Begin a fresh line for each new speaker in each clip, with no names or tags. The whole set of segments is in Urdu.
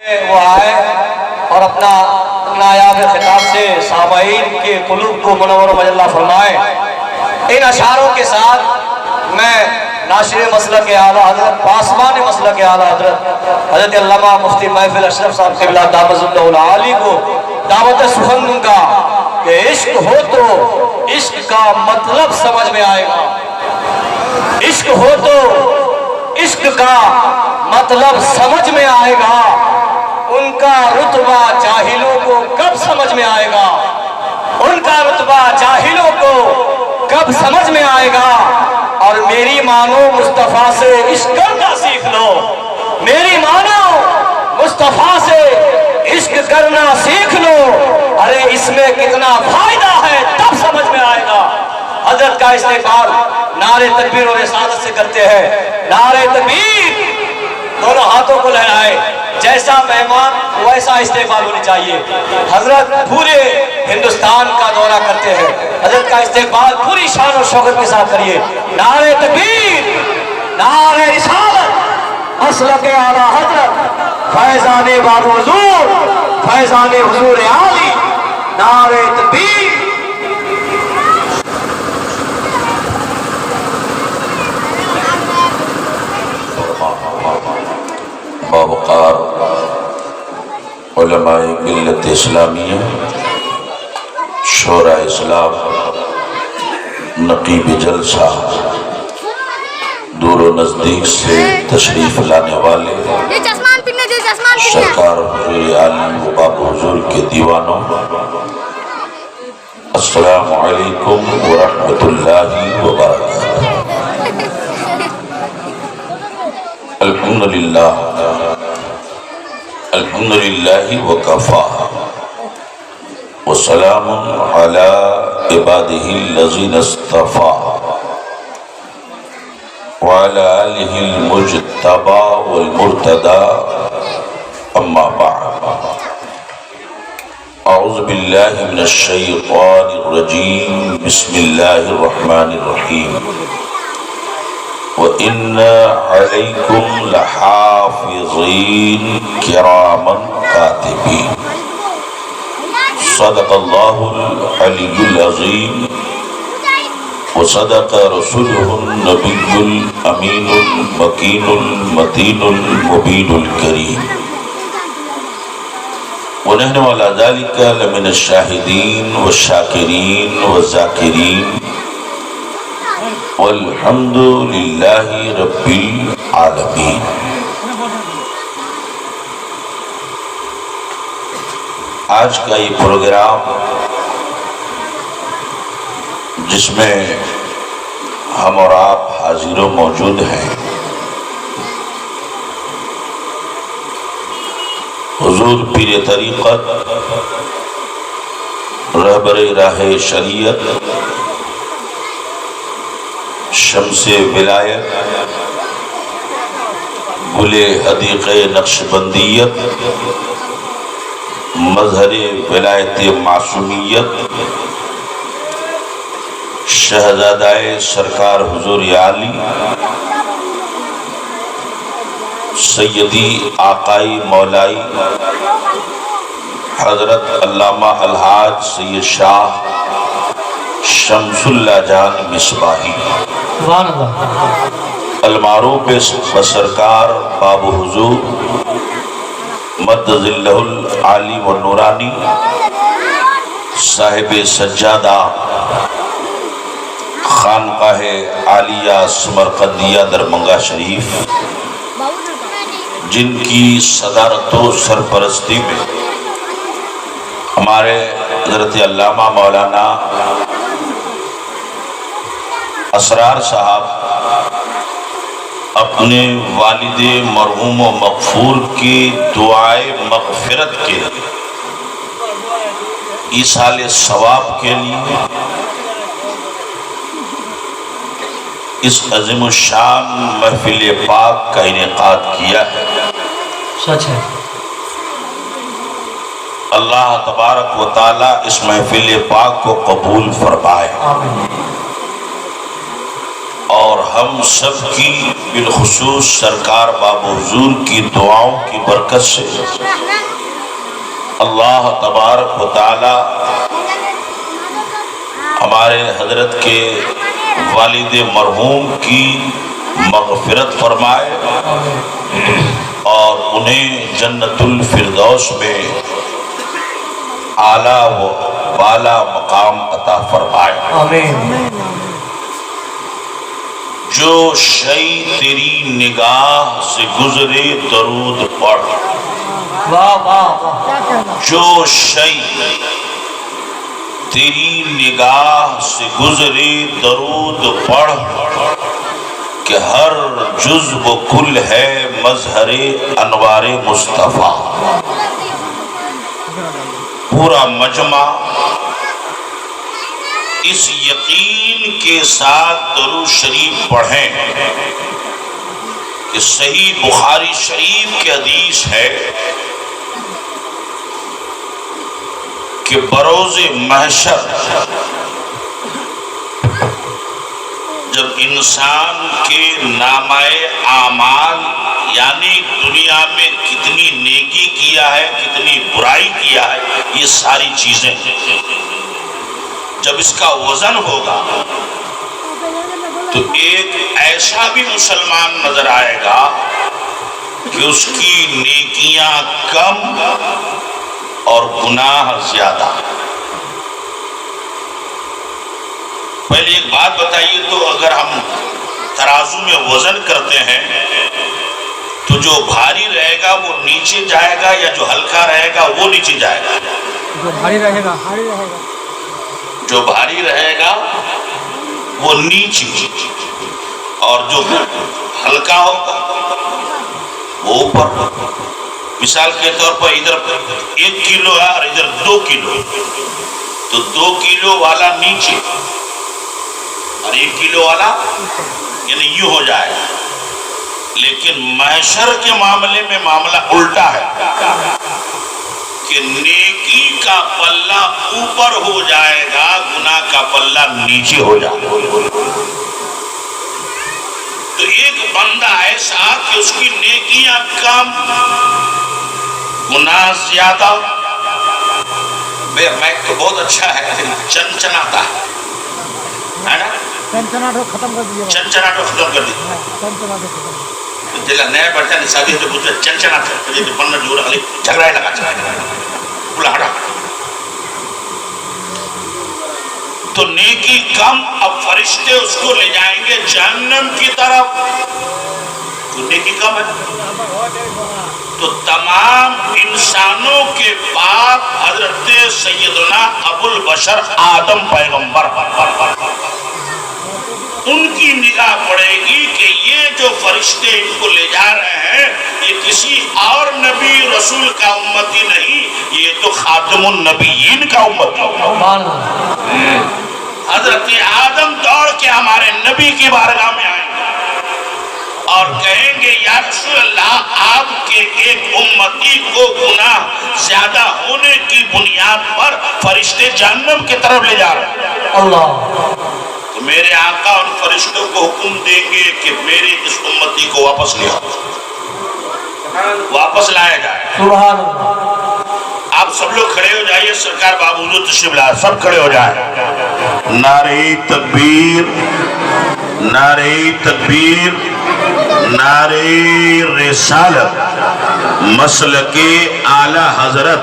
وہ آئے اور اپنا نایاب خطاب سے سامعین کے قلوب کو منور و مجلہ فرمائے۔ ان اشعاروں کے ساتھ میں ناشر مسلک اعلیٰ حضرت پاسبان مسلک اعلیٰ حضرت حضرت علامہ مفتی محفل اشرف صاحب قبلہ دامت اللہ العالی کو دعوت سخن دوں گا کہ عشق ہو تو عشق کا مطلب سمجھ میں آئے گا، عشق ہو تو عشق کا مطلب سمجھ میں آئے گا، ان کا رتبہ جاہلوں کو کب سمجھ میں آئے گا، ان کا رتبہ جاہلوں کو کب سمجھ میں آئے گا۔ اور میری مانو مصطفیٰ سے عشق کرنا سیکھ لو، میری مانو مصطفیٰ سے عشق کرنا سیکھ لو، ارے اس میں کتنا فائدہ ہے تب سمجھ میں آئے گا۔ حضرت کا استقبال نعرے تکبیر اور رسالت سے کرتے ہیں۔ نعرے تکبیر، دونوں ہاتھوں کو لہرائے، جیسا مہمان ویسا استقبال ہونی چاہیے۔ حضرت پورے ہندوستان کا دورہ کرتے ہیں، حضرت کا استقبال پوری شان و شوکت کے ساتھ کریے۔ نعرے تکبیر، نعرے رسالت، مسلک اعلیٰ حضرت فیضان باب حضور، فیضان حضور عالی، نعرے تکبیر۔
باوقار علماء ملت اسلامیہ، شورا اسلام، نقیب جلسہ، دور و نزدیک سے تشریف لانے والے سرکار حضور عالم و باب حضور کے دیوانوں، السلام علیکم ورحمۃ اللہ وبرکاتہ۔ الحمدللہ وکفا وسلام علی عبادہ الذین اصطفی وعلی آلہ المجتبی والمرتدی، اما بعد، اعوذ باللہ من الشیطان الرجیم، بسم اللہ الرحمن الرحیم، وَإِنَّ عَلَيْكُمْ لَحَافِظِينَ كِرَامًا كَاتِبِينَ، صدق اللہ العلی العظیم وصدق رسولہ النبی الامین المکین المتین المبین الکریم، ونحن علی ذلک لمن الشاہدین والشاکرین والذاکرین، والحمد للہ رب العالمین۔ آج کا یہ پروگرام جس میں ہم اور آپ حاضر و موجود ہیں، حضور پیر طریقت، رہبر راہ شریعت، شمس ولایت، گل حدیق نقشبندیت، مظہر ولایت معصومیت، شہزادہ سرکار حضور عالی، سیدی آقائی مولائی حضرت علامہ الحاج سید شاہ شمس اللہ جان مصباحی المعروف بسرکار باب حضور مد ظلہ العالی و نورانی، صاحب سجادہ خانقاہ عالیہ سمرقندیہ دربھنگہ شریف، جن کی صدارت و سرپرستی میں ہمارے حضرت علامہ مولانا اسرار صاحب اپنے والد مرحوم و مغفور کی دعائے مغفرت کے ایصال ثواب کے لیے اس عظیم الشان محفل پاک کا انعقاد کیا ہے۔
سچ ہے۔
اللہ تبارک و تعالی اس محفل پاک کو قبول فرمائے، اور ہم سب کی بالخصوص سرکار باب حضور کی دعاؤں کی برکت سے اللہ تبارک و تعالی ہمارے حضرت کے والد مرحوم کی مغفرت فرمائے اور انہیں جنت الفردوس میں اعلیٰ و بالا مقام عطا فرمائے.
آمین.
جو شئی تیری نگاہ سے گزرے درود پڑھ.
واہ واہ واہ.
جو شئی تیری نگاہ سے گزرے درود پڑھ کہ ہر جزو و کل ہے مظہر انوار مصطفیٰ. پورا مجمع اس یقین کے ساتھ درود شریف پڑھیں کہ صحیح بخاری شریف کی حدیث ہے کہ بروز محشر جب انسان کے نامہ اعمال یعنی دنیا میں کتنی نیکی کیا ہے کتنی برائی کیا ہے یہ ساری چیزیں جب اس کا وزن ہوگا تو ایک ایسا بھی مسلمان نظر آئے گا کہ اس کی نیکیاں کم اور گناہ زیادہ. پہلے ایک بات بتائیے تو اگر ہم ترازو میں وزن کرتے ہیں تو جو بھاری رہے گا وہ نیچے جائے گا یا جو ہلکا رہے گا وہ نیچے جائے گا؟
جو بھاری رہے گا
جو بھاری رہے گا وہ نیچے اور جو ہلکا ہوگا وہ اوپر. مثال کے طور پر ادھر 1 کلو ہے اور ادھر 2 کلو تو 2 کلو والا نیچے اور 1 کلو والا یعنی یوں ہو جائے گا. لیکن محشر کے معاملے میں معاملہ الٹا ہے کہ نیکی کا پلہ اوپر ہو جائے گا گناہ کا پلہ نیچے ہو جائے گا. تو ایک بندہ ایسا کہ اس کی نیکیاں کم گناہ زیادہ. مائک تو بہت اچھا ہے چنچناتا ہے نا.
چنچناٹو ختم کر دیجیے.
چنچناٹو ختم کر دیجیے.
چنچناٹو ختم.
جلا نیا بچہ نے شادی سے پوچھا چنچناٹو یہ بننا جو رہا جھگڑا ہی لگا بولا ہٹا. تو نیکی کم اب فرشتے اس کو لے جائیں گے جہنم کی طرف. تو نیکی کم ہے تو تمام انسانوں کے باپ حضرت سیدنا ابو البشر آدم پیغمبر ان کی نگاہ پڑے گی کہ یہ جو فرشتے ان کو لے جا رہے ہیں یہ کسی اور نبی رسول کا امتی نہیں یہ تو خاتم النبیین کا امتی. حضرت آدم دوڑ کے ہمارے نبی کی بارگاہ میں آئیں گے اور کہیں گے یا رسول اللہ آپ کے ایک امتی کو گناہ زیادہ ہونے کی بنیاد پر فرشتے جہنم کی طرف لے جا رہے ہیں.
اللہ.
تو میرے آقا ان فرشتوں کو حکم دیں گے کہ میری اس امتی کو واپس لے آؤ واپس لایا جائے.
سبحان اللہ.
آپ سب لوگ کھڑے ہو جائیے سرکار باب حضور تشریف لائے سب کھڑے ہو جائیں. نعرہ تکبیر نعرہ تکبیر نعرہ رسالت مسلک اعلی حضرت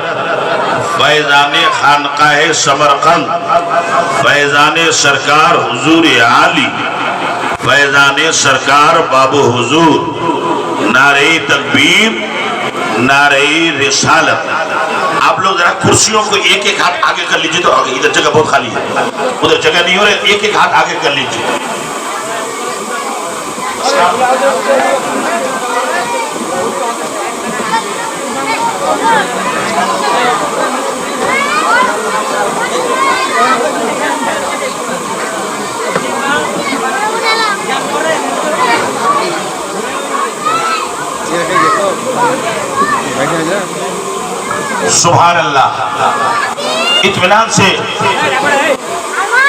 فیضان خانقاہ سمرقند فیضان سرکار حضور عالی فیضان سرکار باب حضور نعرہ تکبیر نعرہ رسالت. آپ لوگ ذرا کرسیوں کو ایک ایک ہاتھ آگے کر لیجئے تو ادھر جگہ بہت خالی ہے ادھر جگہ نہیں ہو رہے ایک ایک ہاتھ آگے کر لیجئے. سبحان اللہ. اطمینان سے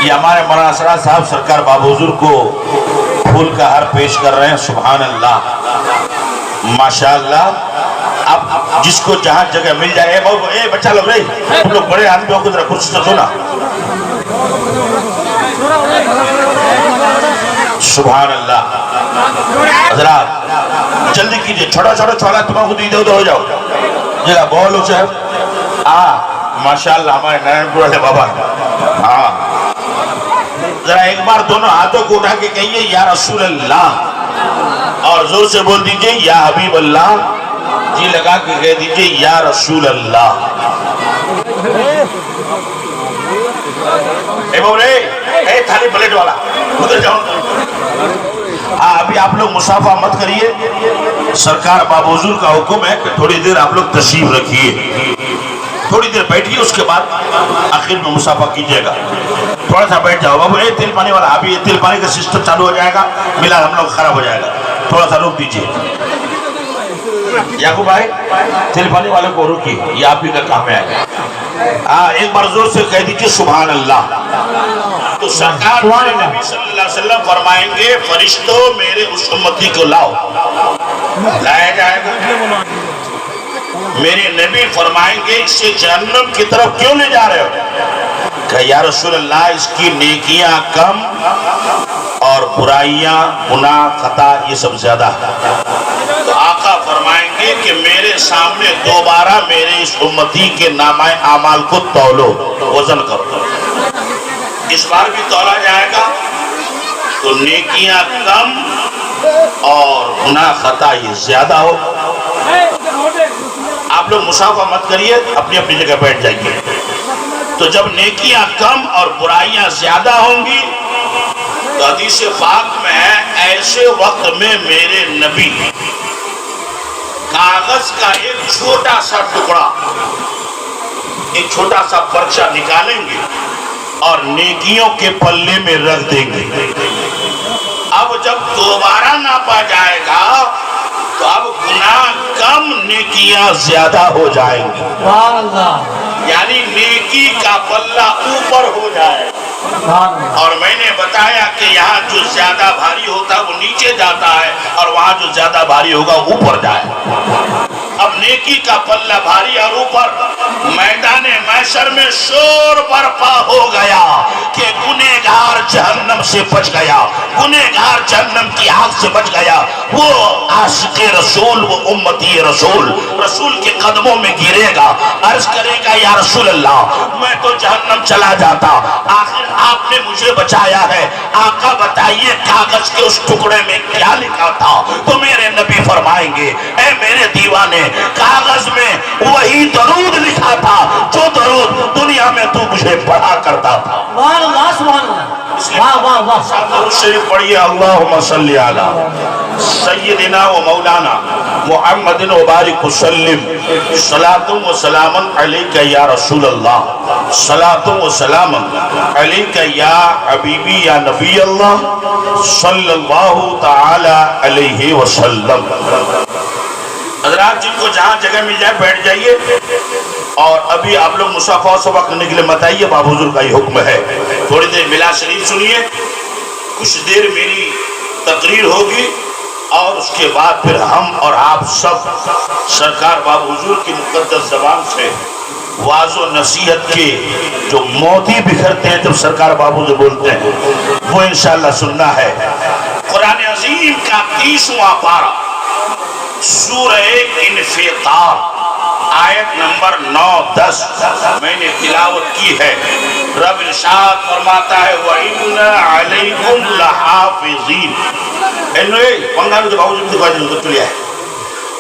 یہ ہمارے مولانا اسرار صاحب سرکار باب حضور کو پھول کا ہار پیش کر رہے ہیں. سبحان اللہ ماشاءاللہ. اب جس کو جہاں جگہ مل جائے. اے بچہ لوگ رہی تم لوگ بڑے آدمی ہو ذرا کچھ تو سنا. سبحان اللہ. حضرات جلدی کیجئے. چھوٹا چھوٹا چھوڑا تمہیں خود ادھر ادھر ہو جاؤ. جگہ بہت لوگ صاحب ماشاءاللہ ہمارے نارائن پور والے بابا. ہاں ذرا ایک بار دونوں ہاتھوں کو اٹھا کے کہیے یا رسول اللہ, اور زور سے بول دیجئے یا حبیب اللہ. جی لگا کے کہہ دیجئے یا رسول اللہ. اے بولے اے تھالی پلیٹ والا ادھر جاؤ. ہاں ابھی آپ لوگ مصافحہ مت کریے. سرکار باب حضور کا حکم ہے کہ تھوڑی دیر آپ لوگ تشریف رکھیے. تھوڑی دیر بیٹھیے, اس کے بعد آخر میں مصافحہ کیجئے گا. تھوڑا سا بیٹھ جاؤ بابو. اے تیل پانی والا, ابھی تیل پانی کا سسٹم چالو ہو جائے گا, ملا ہم لوگ خراب ہو جائے گا. تھوڑا سا روک دیجئے. یعقوب بھائی تیل پانی والے کو روکیے, یہ آپ ہی کا کام ہے. ایک بار زور سے کہہ دیجئے سبحان اللہ. تو سرکار نبی صلی اللہ علیہ وسلم فرمائیں گے فرشتوں میرے اس امتی کو لاؤ. لایا جائے گا. میرے نبی فرمائیں گے اسے جہنم کی طرف کیوں لے جا رہے ہو؟ کہ یا رسول اللہ اس کی نیکیاں کم اور برائیاں گناہ خطا یہ سب زیادہ ہے. تو آقا فرمائیں گے کہ میرے سامنے دوبارہ میرے اس امتی کے نامہ اعمال کو تولو, وزن کرو. اس بار بھی تولا جائے گا تو نیکیاں کم اور گناہ خطا یہ زیادہ ہو. آپ لوگ مصافحہ مت کریے, اپنی اپنی جگہ بیٹھ جائیے. تو جب نیکیاں کم اور برائیاں زیادہ ہوں گی تو حدیث پاک میں ہے ایسے وقت میں میرے نبی کاغذ کا ایک چھوٹا سا ٹکڑا, ایک چھوٹا سا پرچہ نکالیں گے اور نیکیوں کے پلے میں رکھ دیں گے. اب جب دوبارہ ناپا جائے گا تو اب گناہ کم نیکیاں زیادہ ہو جائیں گی. یعنی نیکی کا پلہ اوپر ہو جائے. اور میں نے بتایا کہ یہاں جو زیادہ بھاری ہوتا ہے وہ نیچے جاتا ہے, اور وہاں جو زیادہ بھاری ہوگا اوپر جائے. اب نیکی کا پلہ بھاری اور اوپر. میدان محشر میں شور برپا ہو گیا کہ گنہگار جہنم سے بچ گیا, گنہگار جہنم کی آگ سے بچ گیا. وہ عاشق رسول, وہ امتی رسول, رسول کے قدموں میں گرے گا, عرض کرے گا یا رسول اللہ میں تو جہنم چلا جاتا, آخر آپ نے مجھے بچایا ہے. آقا بتائیے کاغذ کے اس ٹکڑے میں کیا لکھا تھا؟ تو میرے نبی فرمائیں گے اے میرے دیوانے, کاغذ میں وہی درود لکھا تھا جو درود دنیا میں تو مجھے پڑھا کرتا تھا. درود شریف پڑھیے. اللہم صلی علی سیدنا و مولانا محمد و بارک وسلم. صلاۃ و سلام علیک یا رسول اللہ, صلاۃ و سلام علیک یا حبیبی یا نبی اللہ صلی اللہ تعالی علیہ وسلم. حضرات جن کو جہاں جگہ مل جائے بیٹھ جائیے. اور ابھی آپ لوگ مصافحہ صبح کرنے کے لیے مت آئیے, باب حضور کا یہ حکم ہے. تھوڑی دیر میلاد شریف سنیے, کچھ دیر میری تقریر ہوگی, اور اس کے بعد پھر ہم اور آپ سب سرکار باب حضور کی مقدس زبان سے واعظ و نصیحت کے جو موتی بکھرتے ہیں جب سرکار باب حضور بولتے ہیں وہ انشاءاللہ سننا ہے. قرآن عظیم کا 30واں پارہ سورہ انفطار آیت نمبر 9-10 میں نے تلاوت کی ہے. رب ارشاد فرماتا ہے وَإِنَّ عَلَيْكُمْ لَحَافِظِينَ.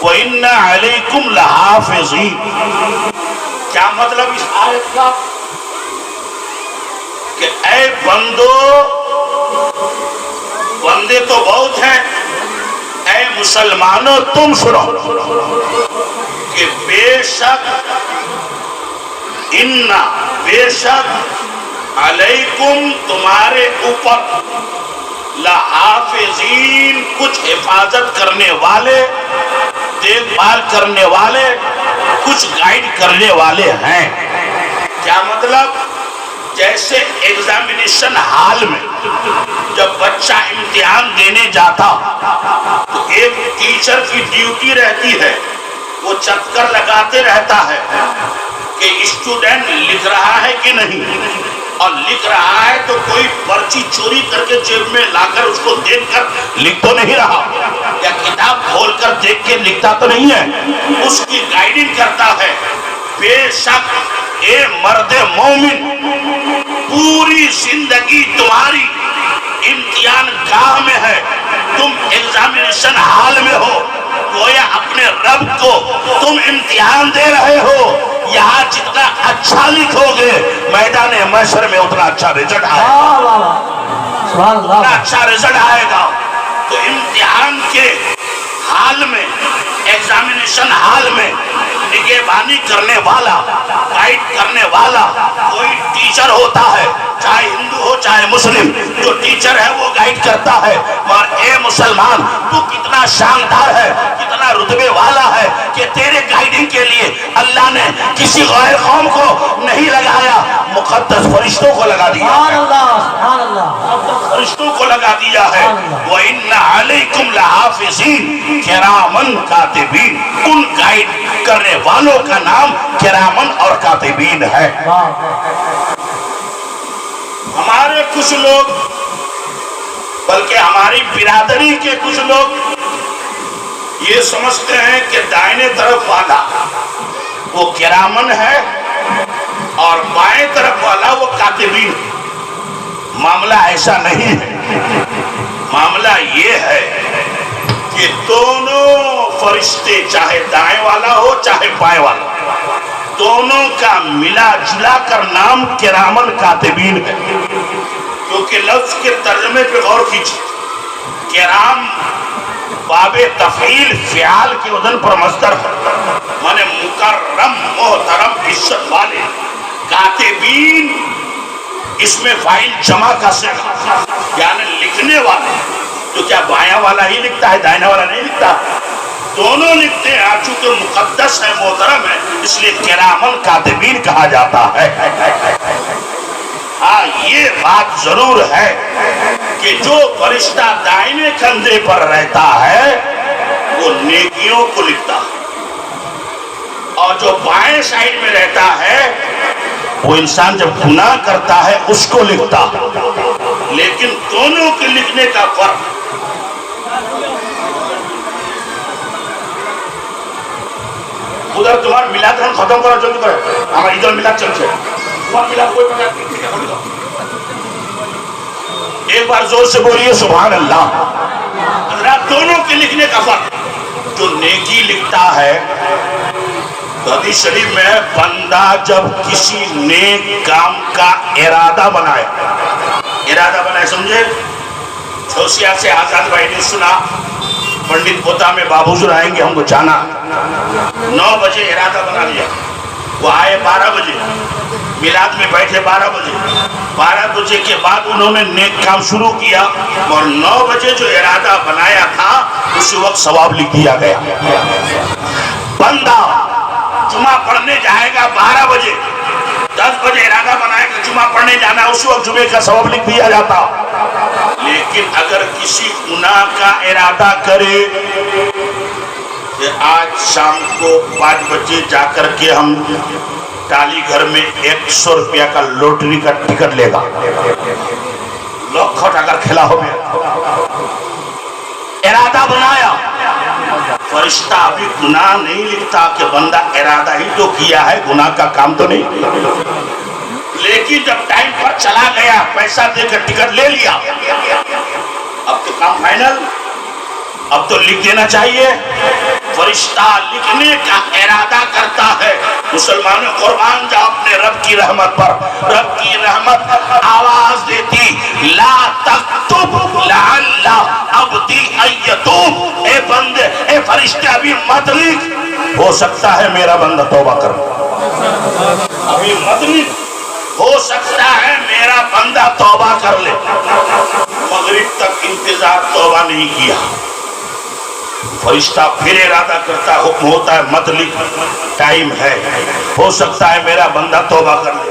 وَإِنَّ عَلَيْكُمْ لَحَافِظِينَ. کیا مطلب اس آیت کا؟ کہ اے بندے تو بہت ہیں, اے مسلمانوں تم سنو کہ بے شک بے شک علیکم تمہارے اوپر لحافظین کچھ حفاظت کرنے والے, دیکھ بھال کرنے والے, کچھ گائیڈ کرنے والے ہیں. کیا مطلب؟ جیسے ایگزامینیشن ہال میں جب بچہ امتحان دینے جاتا تو ایک ٹیچر کی ڈیوٹی رہتی ہے، وہ چکر لگاتے رہتا ہے کہ اسٹوڈنٹ لکھ رہا ہے کہ نہیں، اور لکھ رہا ہے تو کوئی پرچی چوری کر کے جیب میں لا کر اس کو دیکھ کر لکھ تو نہیں رہا، یا کتاب کھول کر دیکھ کے لکھتا تو نہیں ہے، اس کی گائیڈنگ کرتا ہے۔ بے شک اے مرد مومن، پوری زندگی تمہاری امتحان گاہ میں ہے، تم ایگزامینیشن ہال میں ہو، گویا اپنے رب کو تم امتحان دے رہے ہو۔ یہاں جتنا اچھا لکھو گے میدان محشر میں اتنا اچھا رزلٹ آئے گا، اتنا اچھا رزلٹ آئے گا۔ تو امتحان کے حال میں، ایگزامینیشن حال میں نگہبانی کرنے والا، گائیڈ کرنے والا کوئی ٹیچر ہوتا ہے، چاہے ہندو ہو چاہے مسلم، جو ٹیچر ہے وہ گائیڈ کرتا ہے۔ اور اے مسلمان، تو کتنا شاندار ہے، کتنا رتبے والا ہے کہ تیرے گائیڈنگ کے لیے اللہ نے کسی غیر قوم کو نہیں لگایا، مقدس فرشتوں کو لگا دیا ہے، مقدس فرشتوں کو لگا دیا ہے۔ وَإِنَّ عَلَيْكُمْ لَحَافِظِينَ كِرَامًا كَاتِبِينَ، ان گائیڈ کرنے والوں کا نام کرامن اور کاتبین ہے۔ ہمارے کچھ لوگ، بلکہ ہماری برادری کے کچھ لوگ یہ سمجھتے ہیں کہ دائیں طرف والا وہ کرامن ہے اور بائیں طرف والا وہ کاتبین۔ معاملہ ایسا نہیں ہے، معاملہ یہ ہے کہ دونوں فرشتے، چاہے دائیں والا ہو چاہے بائیں والا، دونوں کا ملا جلا کر نام کرامن کاتبین ہے۔ کیونکہ لفظ کے ترجمے پہ غور کیجیے، کرام باب تفعیل فعال کے وزن پر مصدر ہے، مانے مکرم محترم عزت والے، کاتبین اس میں فاعل جمع کا صیغہ، یعنی لکھنے والے۔ تو کیا بایاں والا ہی لکھتا ہے، دائنا والا نہیں لکھتا؟ دونوں لکھتے ہیں، چونکہ مقدس ہے، محترم ہے، اس لیے کرامن کاتبین کہا جاتا ہے۔ ہاں یہ بات ضرور ہے کہ جو فرشتہ دائنے کندھے پر رہتا ہے وہ نیکیوں کو لکھتا ہے، اور جو بائیں سائڈ میں رہتا ہے وہ انسان جب گناہ کرتا ہے اس کو لکھتا ہے۔ لیکن دونوں کے لکھنے کا فرق، ادھر تمہارا میلاد ہم ختم کرو جلدی کرے، ہمارا ادھر میلاد چل سے تمہارا میلاد کوئی پتہ نہیں۔ ایک بار زور سے بولیے سبحان اللہ۔ حضرات دونوں کے لکھنے کا فرق، جو نیکی لکھتا ہے، حدیث شریف میں بندہ جب کسی نیک کام کا ارادہ بنائے سمجھے، چوسیا سے آزاد بھائی نے سنا پنڈت پوتا میں بابو حضور آئیں گے، ہم کو جانا، 9 بجے ارادہ بنا لیا، وہ آئے 12 بجے، میلاد میں بیٹھے 12 بجے کے بعد انہوں نے نیک کام شروع کیا، اور 9 بجے جو ارادہ بنایا تھا اسی وقت ثواب لکھ دیا گیا۔ بندہ جمعہ پڑھنے جائے گا 12 بجے، 10 بجے ارادہ بنائے گا جمعہ پڑھنے جانا، اسی وقت جمعے کا ثواب لکھ دیا جاتا۔ لیکن اگر کسی گناہ کا ارادہ کرے کہ آج شام کو 5 بجے جا کر کے ہم ٹالی گھر میں 100 روپیہ کا لوٹری کا ٹکٹ لے گا، لوکھٹ اگر کھلا ہو گیا، ارادہ بنایا، فرشتہ ابھی گناہ نہیں لکھتا کہ بندہ ارادہ ہی تو کیا ہے، گناہ کا کام تو نہیں۔ لیکن جب ٹائم پر چلا گیا، پیسہ دے کر ٹکٹ لے لیا، اب تو کام فائنل، اب تو لکھ دینا چاہیے۔ فرشتہ لکھنے کا ارادہ کرتا ہے۔ مسلمانوں قربان جاؤ اپنے رب کی رحمت پر، رب کی رحمت آواز دیتی، لا تکتب لعل عبدی ان یتوب، اے بندے، اے فرشتے ابھی مت لکھ، ہو سکتا ہے میرا بندہ توبہ کر، ابھی مت لکھ، ہو سکتا ہے میرا بندہ توبہ کر لے۔ مغرب تک انتظار، توبہ نہیں کیا، فرشتہ پھر ارادہ کرتا، حکم ہوتا ہے مت لکھ، ٹائم ہے، ہو سکتا ہے میرا بندہ توبہ کر لے۔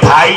2.5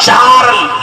4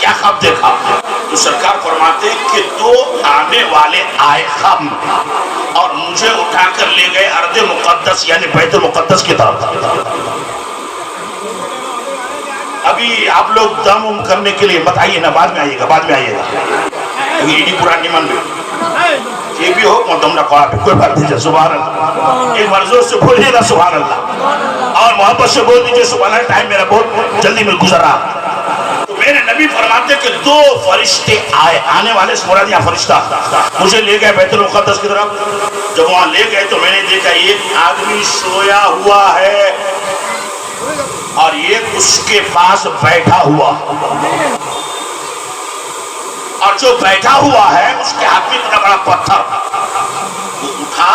کیا خواب دیکھا؟ تو سرکار فرماتے ہیں کہ دو آنے والے آئے خواب میں اور مجھے اٹھا کر لے گئے ارض مقدس یعنی بیت المقدس کی طرف. ابھی آپ لوگ دم کرنے کے لیے مت آئیے نا، بعد میں آئیے گا، بعد میں آئیے گا. یہ پرانی من میں یہ بھی ہو مدم نہ کوئی بات نہیں. سبحان اللہ، ایک بار زور سے بولیے گا سبحان اللہ، اور محبت سے بول دیجیے سبحان اللہ. ٹائم میرا بہت جلدی میں گزر رہا. تو میرے نبی فرماتے کہ دو فرشتے آئے، آنے والے سے مراد یہاں فرشتہ، مجھے لے گئے بیت المقدس کی طرف. جب وہاں لے گئے تو میں نے دیکھا ایک آدمی سویا ہوا ہے اور ایک اس کے پاس بیٹھا ہوا، اور جو بیٹھا ہوا ہے اس کے ہاتھ میں اتنا بڑا پتھر. وہ اٹھا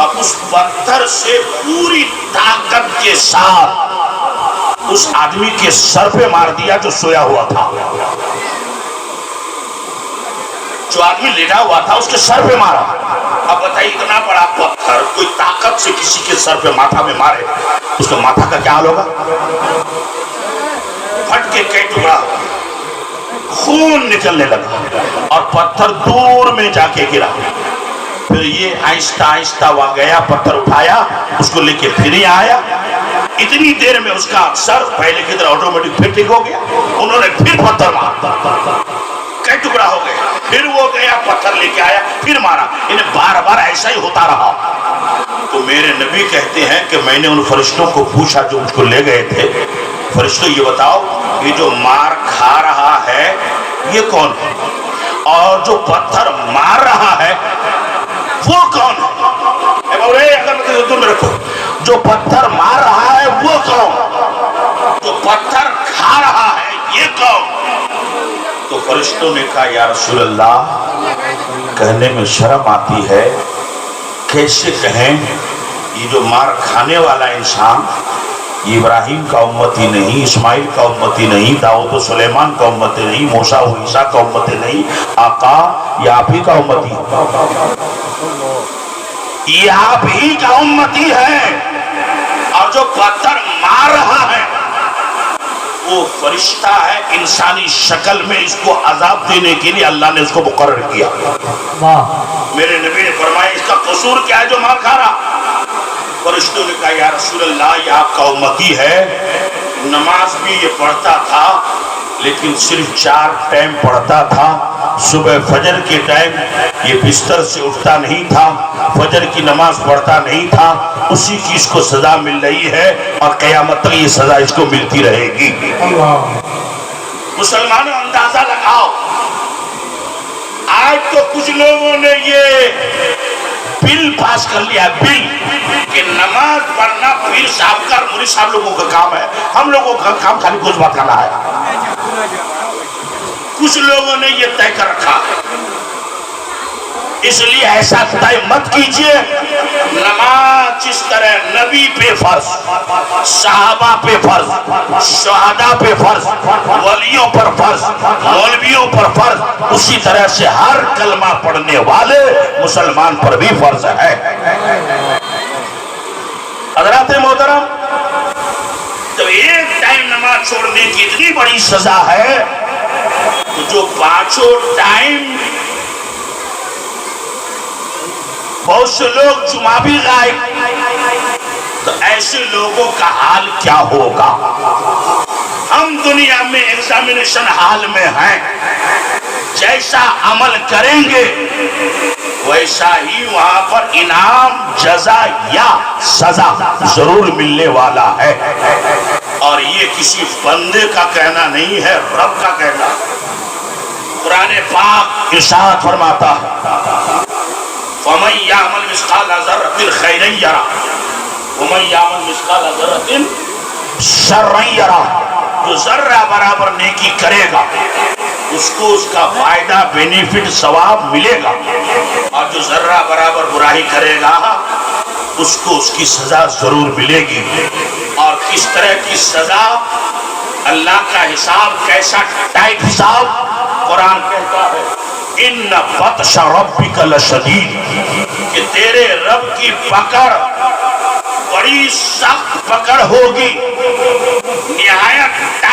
اور اس پتھر سے پوری طاقت کے ساتھ اس آدمی کے سر پہ مار دیا جو سویا ہوا تھا. جو آدمی لیٹا ہوا تھا اس کے سر پہ مارا. اب بتائیے اتنا بڑا پتھر کوئی طاقت سے کسی کے سر پہ ماتھا میں مارے اس کا ماتھا کا کیا حال ہوگا؟ پھٹ کے کئی ٹکڑا خون نکلنے لگا اور پتھر دور میں جا کے گرا. پھر یہ آہستہ آہستہ وہاں گیا، پتھر اٹھایا، اس کو لے کے پھر ہی آیا. اتنی دیر میں اس کا سر پہلے کی طرح آٹومیٹک پھر ٹھیک ہو گیا. انہوں نے پھر پتھر مارا، کئی ٹکڑا ہو گیا. پھر وہ گیا پتھر لے کے آیا، پھر مارا. انہیں بار بار ایسا ہی ہوتا رہا. تو میرے نبی کہتے ہیں کہ میں نے ان فرشتوں کو پوچھا جو مجھ کو لے گئے تھے، فرشتوں یہ بتاؤ یہ جو مار کھا رہا ہے یہ کون ہے، اور جو پتھر مار رہا ہے وہ کون ہے؟ اگر تم رکھو، جو پتھر مار رہا ہے وہ کون، جو پتھر کھا رہا ہے یہ کون؟ تو فرشتوں نے کہا یا رسول اللہ کہنے میں شرم آتی ہے، کیسے کہیں؟ یہ جو مار کھانے والا انسان یہ ابراہیم کا امتی نہیں، اسماعیل کا امتی نہیں، داؤد و سلیمان کا امتی نہیں، موسیٰ و عیسیٰ کا امتی نہیں، آقا یہ آپ ہی کا امتی ہے، یہ آپ ہی کا امتی ہے. اور جو پتھر مار رہا ہے وہ فرشتہ ہے انسانی شکل میں، اس کو عذاب دینے کے لیے اللہ نے اس کو مقرر کیا. میرے نبی نے فرمایا اس کا قصور کیا ہے جو مار کھا رہا؟ فرشتوں نے کہا یا رسول اللہ یہ آپ کا امتی ہے، نماز بھی یہ پڑھتا تھا لیکن صرف 4 ٹائم پڑھتا تھا. صبح فجر کے ٹائم یہ بستر سے اٹھتا نہیں تھا، فجر کی نماز پڑھتا نہیں تھا. اسی کی اس کو سزا مل رہی ہے اور قیامت تک یہ سزا اس کو ملتی رہے گی. مسلمانوں اندازہ لگاؤ، آج تو کچھ لوگوں نے یہ بل پاس کر لیا، بل کہ نماز پڑھنا پیر صاحب کا، مولوی صاحب لوگوں کا کام ہے، ہم لوگوں کا کام خالی کچھ بات کرنا ہے. کچھ لوگوں نے یہ طے کر رکھا، اس لیے ایسا طے مت کیجئے. نماز جس طرح نبی پہ فرض، صحابہ پہ فرض، شہداء پہ فرض، ولیوں پر فرض، مولویوں پر فرض، اسی طرح سے ہر کلمہ پڑھنے والے مسلمان پر بھی فرض ہے. حضرات محترم، جب ایک ٹائم نماز چھوڑنے کی اتنی بڑی سزا ہے تو جو 5 ٹائم بہت سے لوگ جمعہ بھی غائب، تو ایسے لوگوں کا حال کیا ہوگا؟ ہم دنیا میں ایگزامینیشن حال میں ہیں، جیسا عمل کریں گے ویسا ہی وہاں پر انعام، جزا یا سزا ضرور ملنے والا ہے. اور یہ کسی بندے کا کہنا نہیں ہے، رب کا کہنا. قرآن پاک ارشاد فرماتا ہے وَمَن يَعْمَلْ مِثْقَالَ ذَرَّةٍ خَيْرًا يَرَهُ وَمَن يَعْمَلْ مِثْقَالَ ذَرَّةٍ شَرًّا يَرَهُ. جو ذرہ برابر نیکی کرے گا اس کو اس کا فائدہ، بینیفٹ، ثواب ملے گا، اور جو ذرہ برابر برائی کرے گا اس کو اس کی سزا ضرور ملے گی. اور کس طرح کی سزا، اللہ کا حساب کیسا ٹائٹ حساب. قرآن کہتا ہے ان بطش ربک لشدید، کہ تیرے رب کی پکڑ بڑی سخت پکڑ ہوگی، نہایت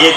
1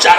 4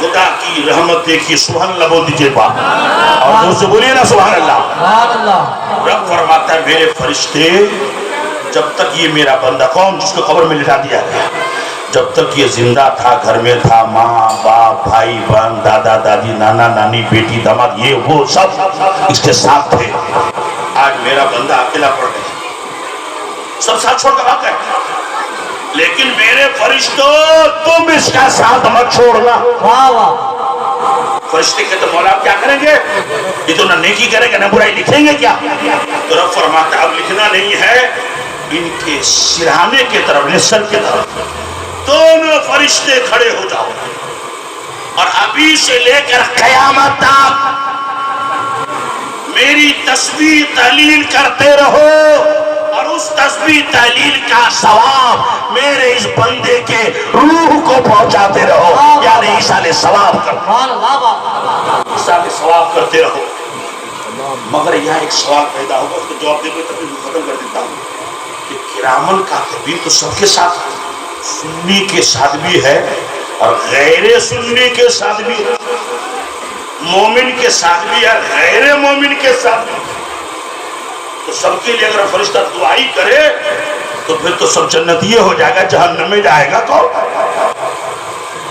خدا کی رحمت دیکھیے، سبحان اللہ بول دیجئے با، اور جو سے بولیے نا سبحان اللہ۔
سبحان اللہ۔
رب فرماتا ہے میرے فرشتے جب تک یہ میرا بندہ، کون جس کو قبر میں لٹا دیا گیا، جب تک یہ زندہ تھا، گھر میں تھا، ماں باپ بھائی بہن دادا دادی نانا نانی بیٹی داماد یہ وہ سب اس کے ساتھ تھے، آج میرا بندہ اکیلا پڑ گیا، سب ساتھ چھوڑ کر بھاگ گئے، لیکن میرے فرشتوں تم اس کا ساتھ مت چھوڑنا۔
واہ واہ۔
فرشتے کہتے مولا آپ کیا کریں گے، یہ تو نہ نیکی کریں گے نہ برائی، لکھیں گے کیا؟ تو رب فرماتا اب لکھنا نہیں ہے، ان کے سرہانے کی طرف، نسل کی طرف دونوں فرشتے کھڑے ہو جاؤ اور ابھی سے لے کر قیامت تک میری تسبیح تحلیل کرتے رہو، اور اس تسبیح تحلیل کا ثواب میرے اس بندے کے روح کو پہنچاتے رہو، یعنی ایصال ثواب کرتے ایصال ثواب کرتے رہو۔ مگر یہاں ایک سوال پیدا ہوگا، اس کو جواب دے کر تب ختم کر دیتا ہوں کہ کرامن کاتبین تو سب کے ساتھ، سنی کے ساتھ بھی ہے اور غیر سنی کے ساتھ بھی ہے، مومن کے ساتھ بھی ہے، غیر مومن کے ساتھ بھی ہے، تو سب کے لیے اگر فرشتہ دعائی کرے تو پھر تو سب جنتی ہو جائے گا، جہنم میں جائے گا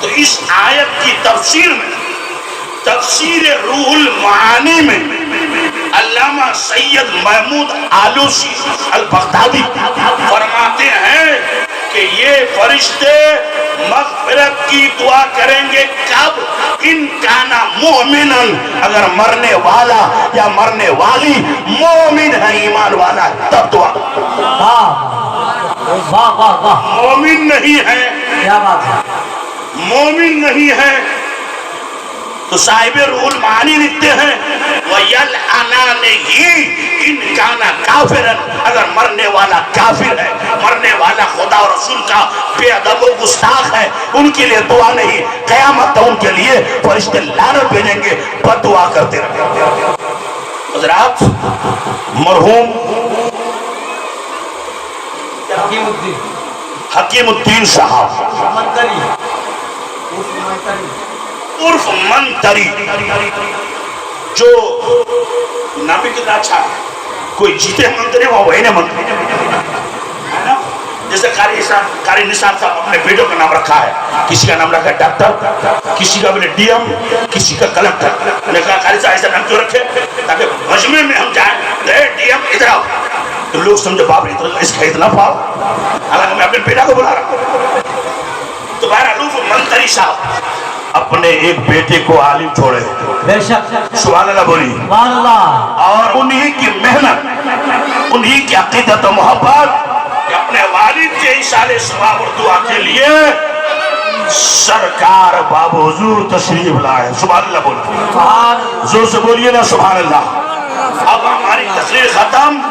تو اس آیت کی تفسیر میں، تفسیر روح المعانی میں علامہ سید محمود آلوسی البغدادی فرماتے ہیں کہ یہ فرشتے مغفرت کی دعا کریں گے کب؟ ان کانا مومنن، اگر مرنے والا یا مرنے والی مومن ہے، ایمان والا ہے، تب دعا۔
واہ واہ واہ،
مومن نہیں ہے،
کیا بات ہے،
مومن نہیں ہے تو صاحب روح المعانی لکھتے ہیں وَيَلْعَنَانِهِ إِنْ كَانَ كَافِرًا، اگر مرنے والا کافر ہے، مرنے والا خدا اور رسول کا بے ادب و گستاخ ہے، ان کے لیے دعا نہیں، قیامت ان کے لیے فرشتے لعنت بھیجیں گے، بد دعا کرتے رہے۔ حضرات، مرحوم حکیم الدین صاحب عرف منتری، جو نام بھی کتنا اچھا ہے، کوئی جیتے منتری وہ وہی نے منتری، جیسے قاری نثار صاحب اپنے بیٹوں کا نام رکھا ہے، کسی کا نام رکھا ہے ڈاکٹر، کسی کا بولے ڈی ایم، کسی کا کلکٹر۔ میں نے کہا قاری صاحب ایسا نام کیوں رکھے تاکہ مجمع میں ہم جائیں گئے ڈی ایم ادھر آؤ تو لوگ سمجھے باپ رے اس کا اتنا پاؤ، حالانکہ میں اپنے بیٹا کو بلا رہا ہوں۔ تو بہرحال منتری صاحب اپنے ایک بیٹے کو عالم چھوڑے،
بے شک،
سبحان اللہ بولی،
سبحان اللہ،
اور انہی کی محنت، انہی کی عقیدت و محبت کہ اپنے والد کے ایصال ثواب اور دعا کے لیے سرکار باب حضور تشریف لائے، سبحان اللہ بولی، زور سے بولیے نا سبحان اللہ۔ اب ہماری تقریر ختم،